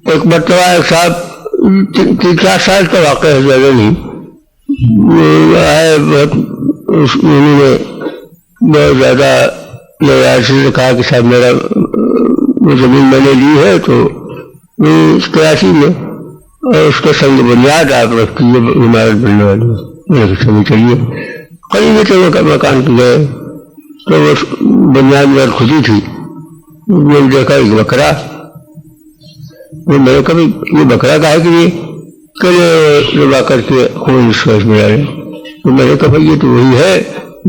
ایک مرتبہ ایک صاحب 3-4 سال کا واقعہ ہے، زیادہ نہیں، آئے بہت انہوں نے بہت زیادہ لوگ سے کہا کہ صاحب میرا زمین میں نے لی ہے تو کراچی میں، اور اس کا سنگ بنیاد آپ رکھیے، عمارت بننے والی ہے، سبھی چلیے قریب چلو کا مکان پہ گئے تو وہ بنیاد میں خود ہی تھی، میں نے دیکھا ایک بکرا، میں نے کبھی یہ بکرا کہا کہ یہ کلے لبا کر کے خون سوچ میں آئے، تو میں نے کہا یہ تو وہی ہے،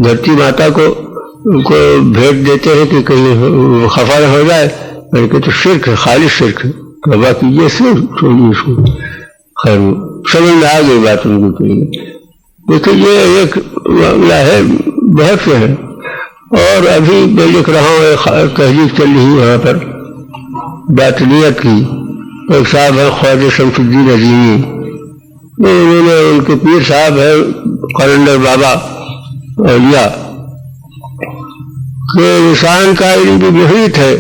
دھرتی ماتا کو بھیٹ دیتے ہیں کہ کہیں خفا نہ ہو جائے، میں نے کہا تو شرک ہے، خالص شرک ہے، توبہ کیجیے سے چھوڑیے اس کو۔ خیر سمجھ میں آ گئی بات ان کو، دیکھیے یہ ایک معاملہ ہے، بہت سے ہیں، اور ابھی میں لکھ رہا ہوں تحریک چل رہی وہاں پر باطنیت کی، ایک صاحب ہے خواجہ شمس الدین عظیمی، انہوں نے ان کے پیر صاحب ہے قلندر بابا اولیاء کہ انسان کا علم بھی محیط ہے،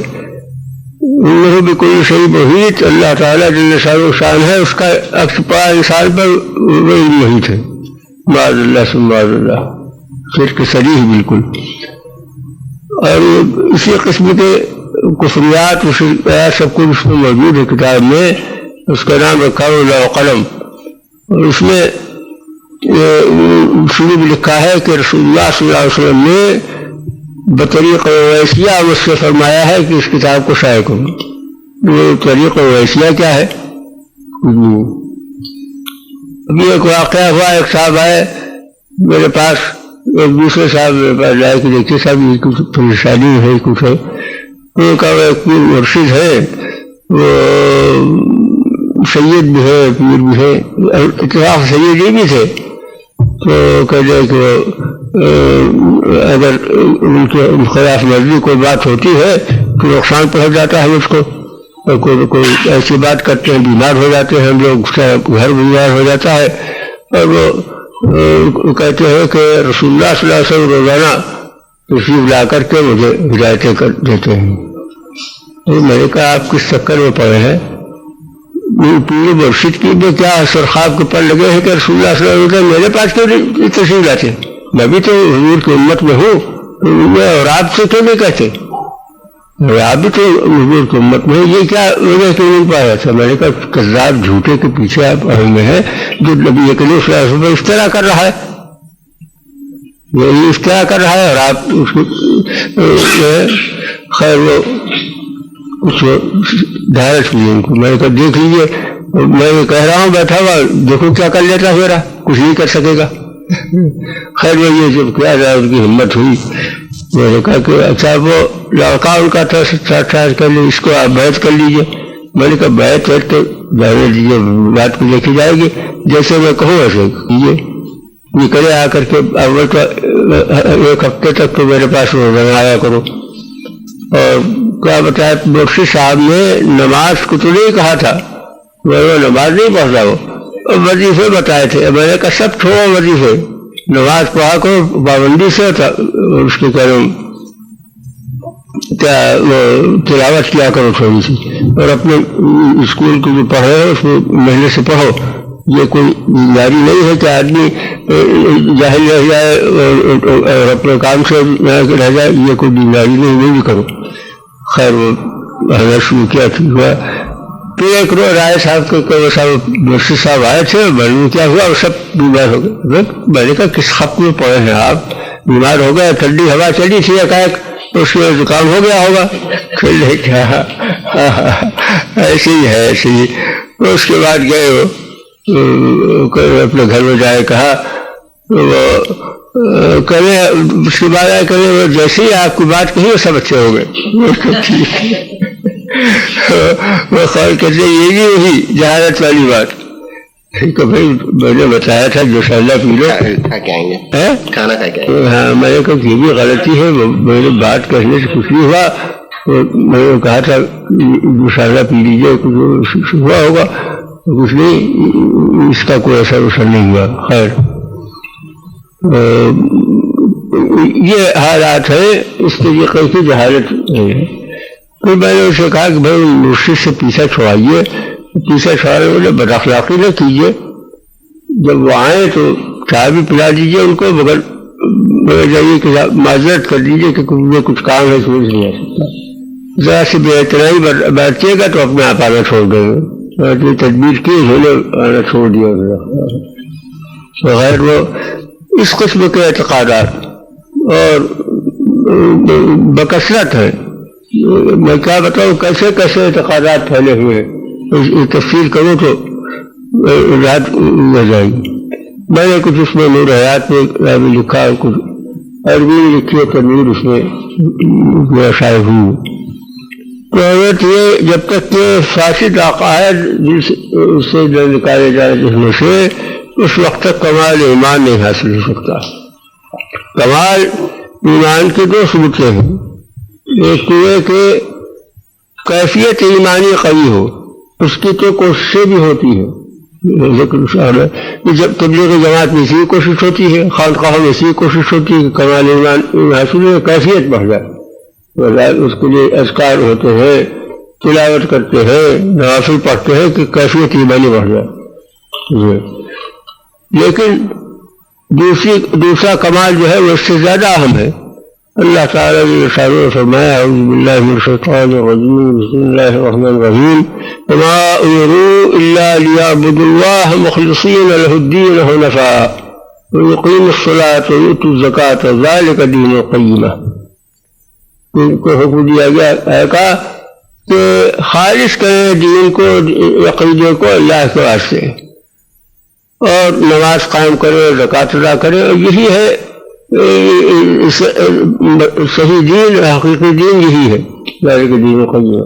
انہوں بھی کوئی صحیح محیط اللہ تعالیٰ جل شان ہے، اس کا عکس پا انسان پر وہی محیط ہے، معاذ اللہ ثم معاذ اللہ، شرک صریح بالکل۔ اور اسی قسم کے کفریات سب کچھ اس میں موجود ہے کتاب میں، اس کا نام رکھا ہے لوح قلم، اور اس میں شروع میں لکھا ہے کہ رسول اللہ صلی اللہ علیہ وسلم نے بطریق ویسیہ مجھ سے فرمایا ہے کہ اس کتاب کو شائع کرو۔ یہ طریق ویسیہ کیا ہے؟ ابھی ایک واقعہ ہوا، ایک صاحب آئے میرے پاس، ایک دوسرے صاحب میرے پاس جائے کہ دیکھیے صاحب یہ کچھ پریشانی ہے، کچھ ہے، ان کا وہ ایک پیر مرشد ہے، وہ سید بھی ہے، پیر بھی ہے، اتفاق سید بھی تھے، تو کہتے کہ اگر ان کے خلاف مرضی کوئی بات ہوتی ہے تو نقصان پہنچ جاتا ہے مجھ کو، اور کوئی ایسی بات کرتے ہیں بیمار ہو جاتے ہیں ہم لوگ، گھر بیمار ہو جاتا ہے، اور وہ کہتے ہیں کہ رسول اللہ صلی اللہ علیہ وسلم روزانہ تشریف لا کر کے مجھے ہدایتیں کر دیتے ہیں۔ تو میں نے کہا آپ کس چکر میں پڑے ہیں؟ پورے مرشد کی میں کیا سرخاب کے پر لگے ہیں کہ رسول اللہ صلی اللہ علیہ وسلم میرے پاس کیوں تشریف لاتے؟ میں بھی تو حضور کی امت میں ہوں، اور آپ سے کیوں نہیں کہتے؟ آپ بھی تو حضور کی امت میں یہ کیا وجہ کیوں نہیں پایا تھا؟ میں نے کہا کذاب جھوٹے کے پیچھے آپ میں ہیں، جو نبی کریم صلی اللہ علیہ وسلم افطرا کر رہا ہے، یہ افطرا کر رہا ہے، اور آپ اس کو خیر وہ کچھ ڈائریکٹ بھی ان کو میں نے کہا دیکھ لیجیے، میں یہ کہہ رہا ہوں بیٹھا ہوا، دیکھو کیا کر لیتا میرا، کچھ نہیں کر سکے گا۔ خیر وہ یہ جب کیا جائے ان کی ہمت ہوئی، میں نے کہا کہ اچھا وہ لڑکا ان کا تھا کر لیں، اس کو آپ بیعت کر لیجیے۔ میں نے کہا بیعت ہے تو جانے دیجیے، بات کو دیکھی جائے گی، جیسے میں کہوں ویسے کیجیے، نکلے آ کر کے اول تو 1 ہفتے تک تو میرے پاس روزانہ آیا کرو۔ اور کیا بتایا مرشد صاحب نے نماز کو تو نہیں کہا تھا، وہ نماز نہیں پڑھتا، وہ وظیفے بتائے تھے، میں نے کہا سب چھوڑو وظیفے، نماز پڑھا کرو پابندی سے، اس کے کہہ رہا کیا تلاوت کیا کرو تھوڑی سی، اور اپنے اسکول کو جو پڑھو اس میں محنت سے پڑھو، یہ کوئی بیماری نہیں ہے کہ آدمی جاہل رہ جائے اور اپنے کام سے رہ جائے، یہ کوئی بیماری نہیں بھی کرو۔ خیر وہ حضرت شروع کیا ٹھیک ہوا، پھر ایک روز رائے صاحب کے صاحب مرشد صاحب آئے تھے، میں کیا ہوا اور سب بیمار ہو گئے۔ میں نے کہا کس خط میں پڑے ہیں آپ، بیمار ہو گئے، ٹھنڈی ہوا چلی تھی ایک اس میں زکام ہو گیا ہوگا، پھر لے کیا ایسے ہی ہے ایسے ہی۔ اس کے بعد گئے وہ اپنے گھر میں جائے، کہا وہ کرے، اس کے بعد آئے کرے وہ جیسے ہی آپ کی بات کہی وہ سب اچھے ہو گئے۔ وہ خیر کہتے یہ بھی وہی جہالت والی بات کہ بھائی میں نے بتایا تھا جو شہلا پی لو کھانا کھا کے، ہاں میں نے کہا یہ بھی غلطی ہے، میں نے بات کہنے سے کچھ نہیں ہوا، میں نے کہا تھا جو شہلا پی لیجیے کچھ ہوا ہوگا، کچھ نہیں، اس کا کوئی اثر نہیں ہوا۔ خیر یہ حالات ہے، اس طریقے کی جہالت ہے۔ پھر میں نے اسے کہا کہ بھائی مرشد سے پیچھا چھوڑائیے، پیچھا چھوڑانے والے بد اخلاقی نہ کیجیے، جب وہ آئیں تو چائے بھی پلا دیجیے ان کو، مگر جائیے کہ معذرت کر دیجیے کہ مجھے کچھ کام ہے سمجھ نہیں آ سکتا، ذرا سے بے احترامی بیٹھیے گا تو اپنے آپ آنا چھوڑ دیں گے، تدبیر کی انہوں نے آنا چھوڑ دیا بغیر وہ اس قسم کے اعتقادات اور بکثرت ہے. میں کیا بتاؤں کیسے کیسے اعتقادات پھیلے ہوئے ہیں، تفصیل کروں تو رات ہو جائے گی. میں نے کچھ اس میں نور حیات میں لکھا، کچھ عربی میں لکھی ہے تنویر اس میں شائع ہوئی. تو حضرت یہ جب تک کہ فاسد عقائد سے جو نکالے جائے جس میں سے، اس وقت تک کمال ایمان نہیں حاصل ہو سکتا. کمال ایمان کے دو ثبوتیں ہیں، ایک تو یہ کہ کیفیت ایمانی قوی ہو، اس کی تو کوششیں بھی ہوتی ہیں، لیکن جب تبلیغ جماعت میں اسی کوشش ہوتی ہے، خانقاہوں میں اسی کوشش ہوتی ہے کہ کمال ایمان حاصل ہو، کیفیت بڑھ جائے، اس کے لیے اذکار ہوتے ہیں، تلاوت کرتے ہیں، نوافل پڑھتے ہیں کہ کیفیت ایمانی بڑھ جائے. لیکن دوسرا کمال جو ہے وہ اس سے زیادہ اہم ہے. اللہ تعالیٰ نے ارشاد فرمایا اعوذ باللہ من الشیطان الرجیم بسم اللہ الرحمن الرحیم وما امروا الا لیعبدوا اللہ مخلصین لہ الدین حنفاء ویقیموا الصلاۃ ویؤتوا الزکاۃ ذلک دین القیمہ. ان کو حکم دیا گیا کہا کہ خالص کریں دین کو، عقیدے کو اللہ کے واسطے، اور نماز قائم کرے، زکوٰۃ ادا کرے، اور یہی ہے صحیح دین، حقیقی دین یہی ہے، ذالک دین القیمہ.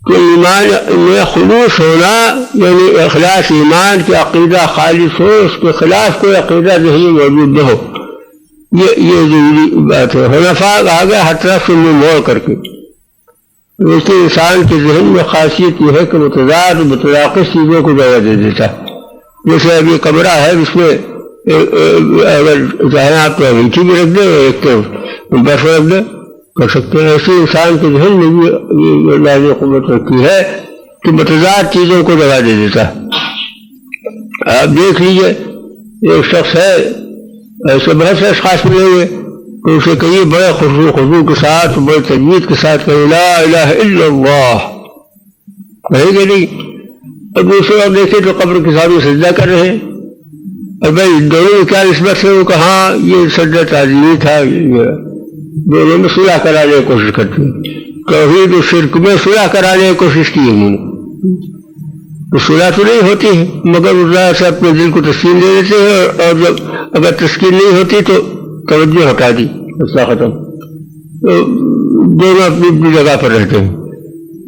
تو ایمان میں خلوص ہونا یعنی اخلاص ایمان کے عقیدہ خالص ہو، اس کے خلاف کوئی عقیدہ ذہنی موجود نہ ہو، یہ ضروری بات ہے. حنفاء کہا گیا ہر طرف سے منہ موڑ کر کے. لیکن انسان کے ذہن میں خاصیت یہ ہے کہ متضاد متناقض چیزوں کو جگہ دے دیتا ہے. جیسے اب یہ کمرہ ہے جس میں اگر چاہیں آپ تو انگیٹھی بھی رکھ دیں، ایک تو برف رکھ دیں، کر سکتے ہیں. ایسے انسان کے ذہن میں بھی اللہ نے قوت رکھی ہے کہ متضاد چیزوں کو جگہ دے دیتا ہے. آپ دیکھ لیجئے ایک شخص ہے، ایسے بہت سے اشخاص ملے ہوئے تو اسے کہیے بڑے خضوع کے ساتھ، بڑے تجوید کے ساتھ کہ لا الہ الا اللہ، کہیں گے نہیں. اور دوسرے اور دیکھے تو قبر کے سامنے سجدہ کر رہے ہیں. اور بھائی دونوں میں کیا نسبت ہے؟ وہ کہا یہ سجدہ تعظیمی تھا، دونوں میں صلح کرانے کی کوشش کرتے ہیں. توحید و شرک میں صلح کرانے کی کوشش کی انہوں نے، تو صلح تو نہیں ہوتی ہے، مگر اللہ سے اپنے دل کو تسکین دے دیتے ہیں، اور جب اگر تسکین نہیں ہوتی تو توجہ ہٹا دی، مسئلہ ختم. تو دونوں اپنی اپنی جگہ پر رہتے ہیں.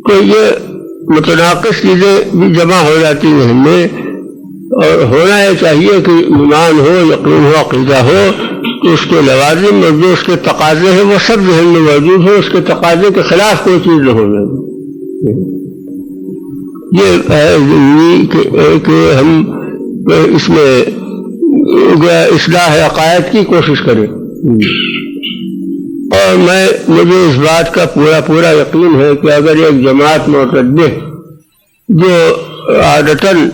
تو یہ متناقض چیزیں بھی جمع ہو جاتی ہیں ہم میں، اور ہونا یہ چاہیے کہ ایمان ہو، یقین ہو، عقیدہ ہو، تو اس کے لوازم اور جو اس کے تقاضے ہیں وہ سب ذہن میں موجود ہو، اس کے تقاضے کے خلاف کوئی چیز نہ ہو جائے. یہ ہے ضروری کہ ہم اس میں اصلاح عقائد کی کوشش کریں. اور مجھے اس بات کا پورا یقین ہے کہ اگر ایک جماعت معتدہ جو عادتاً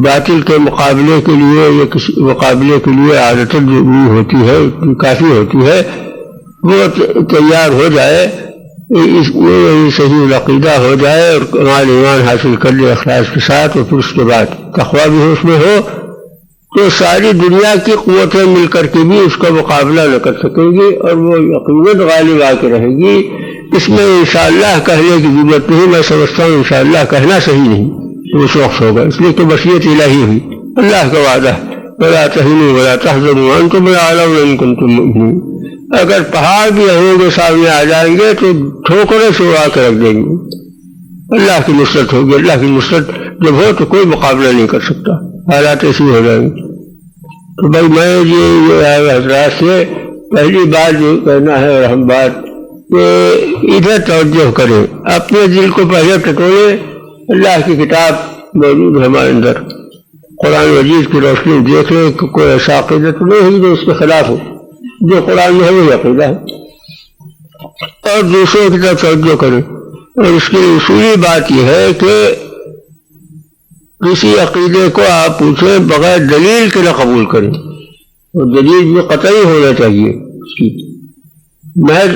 باطل کے مقابلے کے لیے یا کسی مقابلے کے لیے عادتاً ضروری ہوتی ہے، کافی ہوتی ہے، وہ تیار ہو جائے، اس میں صحیح عقیدہ ہو جائے اور کمال ایمان حاصل کر لے اخلاص کے ساتھ، اور پھر اس کے بعد تقویٰ بھی اس میں ہو، تو ساری دنیا کی قوتیں مل کر کے بھی اس کا مقابلہ نہ کر سکیں گی، اور وہ یقیناً غالب آ کے رہے گی. اس میں انشاءاللہ کہنے کی ضرورت نہیں، میں سمجھتا ہوں انشاءاللہ کہنا صحیح نہیں، اس وقت ہوگا، اس لیے کہ مشیت الہی ہوئی، اللہ کا وعدہ ولا تہنوا ولا تحزنوا وانتم الاعلون ان کنتم مؤمنین. اگر پہاڑ بھی ہوں گے سامنے آ جائیں گے تو ٹھوکریں سے اڑا کے رکھ دیں گے. اللہ کی نصرت ہوگی، اللہ کی نصرت جب ہو تو کوئی مقابلہ نہیں کر سکتا، حالات ایسی ہو جائیں گے. تو بھائی میں یہ حضرات سے پہلی بات جو کہنا ہے، اور ہم بات کہ ادھر توجہ کریں، اپنے دل کو پہلے ٹٹولے. اللہ کی کتاب موجود ہے ہمارے اندر، قرآن مجید کی روشنی دیکھ لیں کہ کوئی ایسا عقیدہ تو نہیں ہے جو اس کے خلاف ہو. جو قرآن میں ہے وہی عقیدہ ہے. اور دوسروں کی طرف توجہ کریں. اور اس کی اصولی بات یہ ہے کہ کسی عقیدے کو آپ پوچھیں بغیر دلیل کے نہ قبول کریں، اور دلیل بھی قطعی ہونا چاہیے اس کی. محض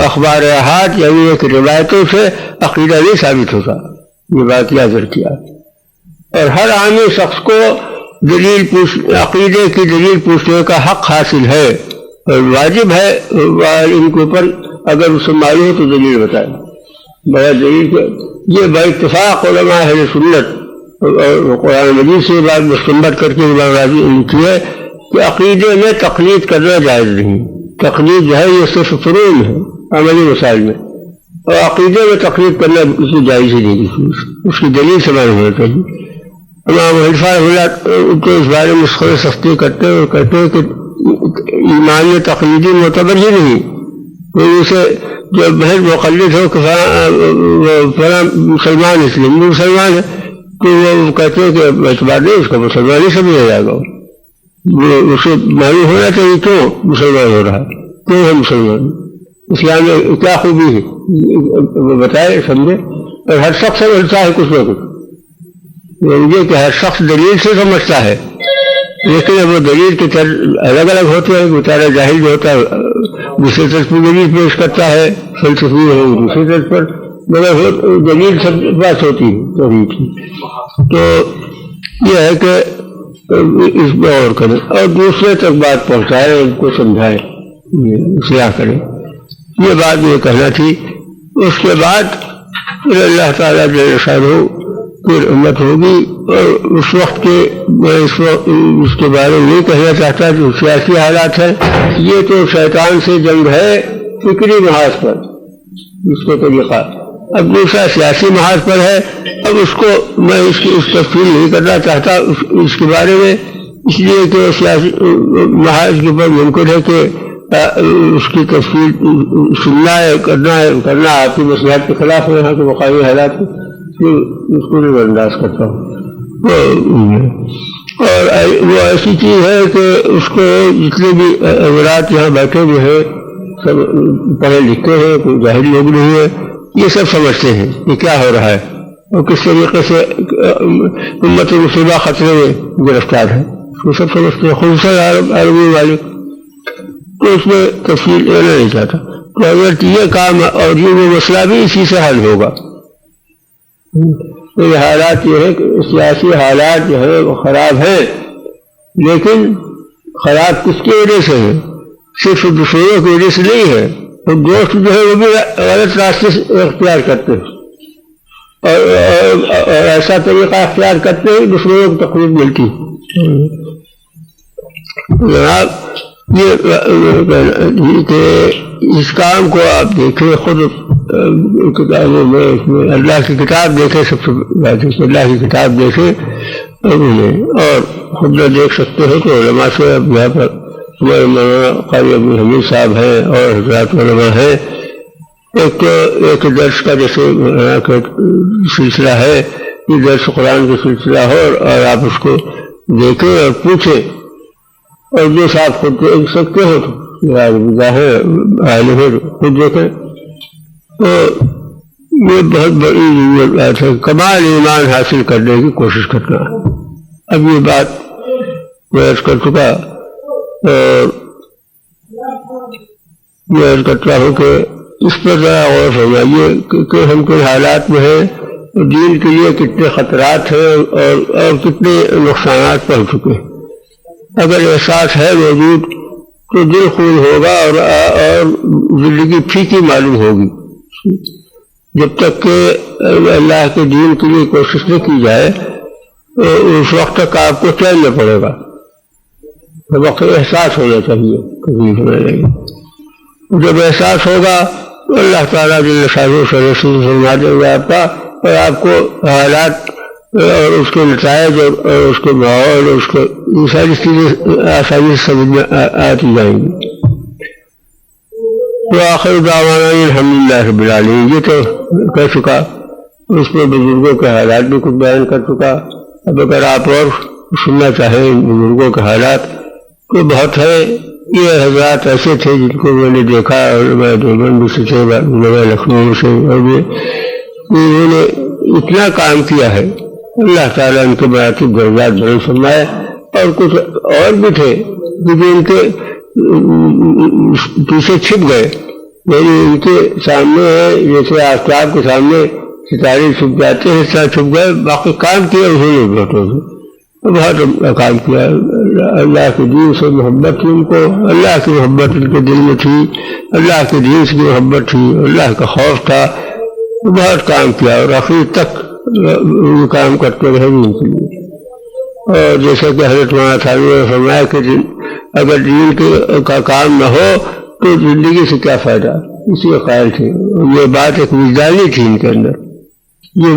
اخبار احاد یعنی ایک روایتوں سے عقیدہ نہیں ثابت ہوتا، یہ بات یاد رکھیے. اور ہر عامی شخص کو عقیدے کی دلیل پوچھنے کا حق حاصل ہے، اور واجب ہے ان کے اوپر اگر اسے معلوم ہو تو دلیل بتائے. بغیر دلیل کے یہ با اتفاق علماء اہل سنت اور قرآن مجید سے بات مستنبط کر کے لکھی ہے کہ عقیدے میں تقلید کرنا جائز نہیں. تقلید جو ہے یہ صرف فروع میں ہے، عملی مسائل میں، اور عقیدے میں تقلید کرنا اس کی جائز ہی نہیں، اس کی دلیل سے معلوم ہونا چاہیے. امام حنیفہ اللہ تو اس بارے میں سختی کرتے ہیں اور کہتے ہیں کہ ایمان میں تقلیدی معتبر ہی نہیں. کوئی اسے جو محض مقلد ہو کہ فلاں مسلمان اس لیے مسلمان ہے تو وہ کہتے ہیں کہ اعتبار نہیں، اس کا مسلمان ہی سمجھا جائے گا. اسے معلوم ہونا چاہیے کیوں مسلمان ہو رہا ہے، کیوں ہے مسلمان، اسلام میں کیا خوبی ہے بتائے سمجھے. اور ہر شخص سمجھتا ہے کچھ نہ کچھ، یہ کہ ہر شخص دلیل سے سمجھتا ہے، لیکن اب وہ دلیل کے الگ الگ ہوتے ہیں. بیچارہ جاہل جو ہوتا ہے دوسرے طرف پر دلیل پیش کرتا ہے، فلسفی ہے دوسری طرف پر، مگر دلیل سب بات ہوتی ہے توحید کی. تو یہ ہے کہ اس میں اور کریں اور دوسرے تک بات پہنچائے، ان کو سمجھائے، اصلاح کریں. یہ بات یہ کہنا تھی. اس کے بعد اللہ تعالیٰ جل شانہ پھر امت ہوگی، اور اس وقت کے میں اس کے بارے میں نہیں کہنا چاہتا جو سیاسی حالات ہیں. یہ تو شیطان سے جنگ ہے فکری محاذ پر، اس کو طریقہ. اب دوسرا سیاسی محاذ پر ہے. اب اس کو میں اس کی تفصیل نہیں کرنا چاہتا اس کے بارے میں، اس لیے کہ سیاسی محاذ کے اوپر ممکن ہے کہ اس کی تفصیل سننا ہے، کرنا آپ کی مصلحت کے خلاف ہے. یہاں کے مقامی حالات اس کو نہیں برداشت کرتا ہوں. اور وہ ایسی چیز ہے کہ اس کو جتنے بھی حضرات یہاں بیٹھے ہوئے ہیں سب پڑھے لکھے ہیں، کوئی جاہل لوگ نہیں ہے، یہ سب سمجھتے ہیں کہ کیا ہو رہا ہے اور کس طریقے سے امت مسلمہ خطرے میں گرفتار ہے. وہ سب سمجھتے ہیں، خصوصاً عربی والے. تو اس میں تفصیل لینا نہیں چاہتا. تو اگر یہ کام اور یہ وہ مسئلہ بھی اسی سے حل ہوگا. یہ حالات یہ ہے کہ سیاسی حالات جو ہے وہ خراب ہیں، لیکن خراب کس کی وجہ سے ہے؟ صرف دشمنوں کی وجہ سے نہیں ہے. اور دوست جو ہے وہ بھی غلط راستے سے اختیار کرتے ہیں اور ایسا طریقہ اختیار کرتے ہیں دشمنوں کو تقریب ملتی. جناب یہ کہ اس کام کو آپ دیکھیں خود کتابوں میں، اس میں اللہ کی کتاب دیکھیں، سب سے بات ہے اللہ کی کتاب دیکھیں اور خود نہ دیکھ سکتے ہو تو علماء سے اب یہاں پر ہمارے مولانا قاری عبد الحمید صاحب ہیں اور حضرات علماء ہیں. ایک درس کا جیسے سلسلہ ہے، یہ درس قرآن کا سلسلہ ہو اور آپ اس کو دیکھیں اور پوچھیں، اور جو صاحب خود دیکھ سکتے ہو تو عالم ہے خود دیکھیں. تو یہ بہت بڑی بات ہے، کمال ایمان حاصل کرنے کی کوشش کرنا. اب یہ بات میں عرض کر چکا اور میں عرض کرتا ہوں کہ اس پر ذرا غور فرمائیے کہ ہم کن حالات میں ہیں، دین کے لیے کتنے خطرات ہیں اور کتنے نقصانات پہنچ چکے ہیں. اگر احساس ہے موجود تو دل خون ہوگا اور زندگی پھیکی معلوم ہوگی. جب تک کہ اللہ کے دین کے لیے کوشش نہ کی جائے اس وقت تک آپ کو چین نہ پڑے گا. وقت احساس ہونا چاہیے تکلیف ہونے لگے. جب احساس ہوگا تو اللہ تعالیٰ جل شانہ سے فرما دے گا آپ کا، اور آپ کو حالات اور اس کے نتائج اور اس کے ماحول اور اس کو یہ ساری چیزیں آسانی سے سمجھ میں آتی جائیں گی. تو آخر دعوانا الحمدللہ رب العالمین. یہ تو کہہ چکا، اس میں بزرگوں کے حالات بھی کچھ بیان کر چکا. اب اگر آپ اور سننا چاہیں بزرگوں کے حالات تو بہت ہے، یہ حضرات ایسے تھے جن کو میں نے دیکھا، اور میں دیوبند سے تھے، میں لکھنؤ سے، اور انہوں نے اتنا کام کیا ہے، اللہ تعالیٰ ان کے مراتب درجات بلند فرمائے۔ اور کچھ اور بھی تھے جو ان کے پیچھے چھپ گئے، یعنی ان کے سامنے ہے جیسے آفتاب کے سامنے ستارے چھپ جاتے ہیں، اس طرح چھپ گئے، باقی کام کیا انہوں نے بہت کام کیا۔ اللہ کے دین سے محبت تھی ان کو، اللہ کی محبت ان کے دل میں تھی، اللہ کے دین سے محبت تھی، اللہ کا خوف تھا، بہت کام کیا، اور آخر تک وہ کام کرتے رہے ان کے لیے۔ اور جیسا کہ حضرت مولانا ثانوی نے فرمایا کہ اگر دین کا کام نہ ہو تو زندگی سے کیا فائدہ، اسی قائل تھے۔ یہ بات ایک وجدانی تھی ان کے اندر، یہ